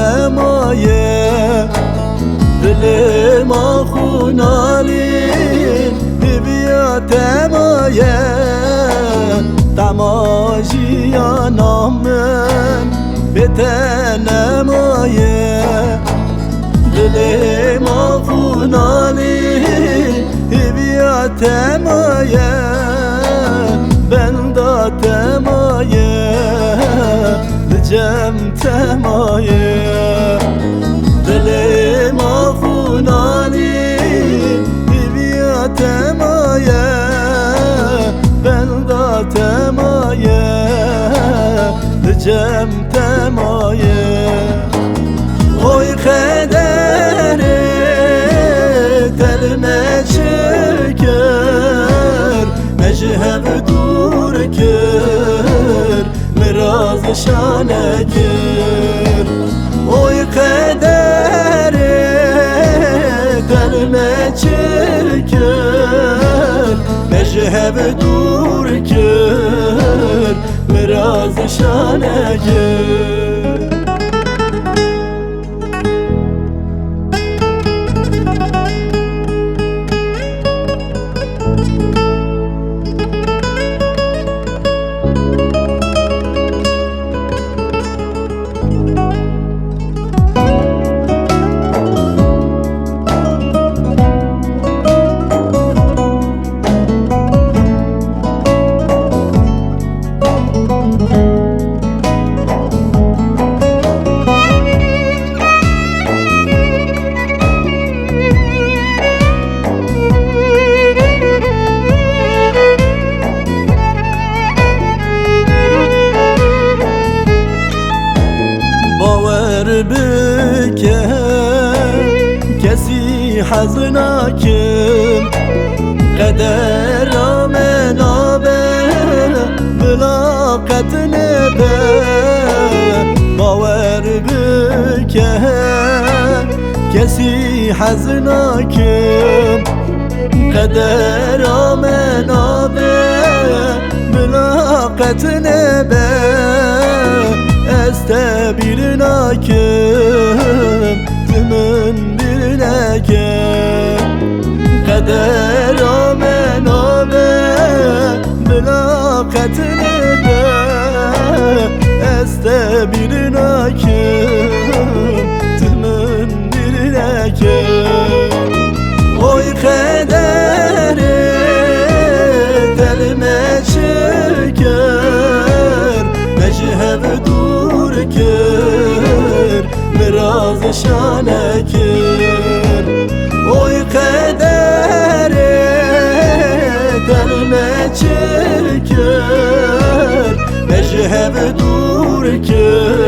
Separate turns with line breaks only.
بتنمایه دل ما خونالین بیا تمایه تماشیانامن بتنمایه دل ما خونالین بیا تمایه بندا تمایه جم تمایه دل ما خونانی بیا تمایه بندا تمایه جم تمایه oy خدره تلمه شکر مجهب دور کر مراز شانه کر oy خدره تلمه شکر مجهب دور کر مراز شانه کر بکه کسی حزناکم قدر من آبه بلاقت نبه باور بکه کسی حزناکم قدر من آبه بلاقت نبه استبیرناکم زمن بیرناکم قدر آمن آبه بلاقت نبه استبیرناکم زمن بیرناکم oy خدره تلمه شکر مجهب دور کر مراز شانه کر oy خدره تلمه شکر مجهب دور کر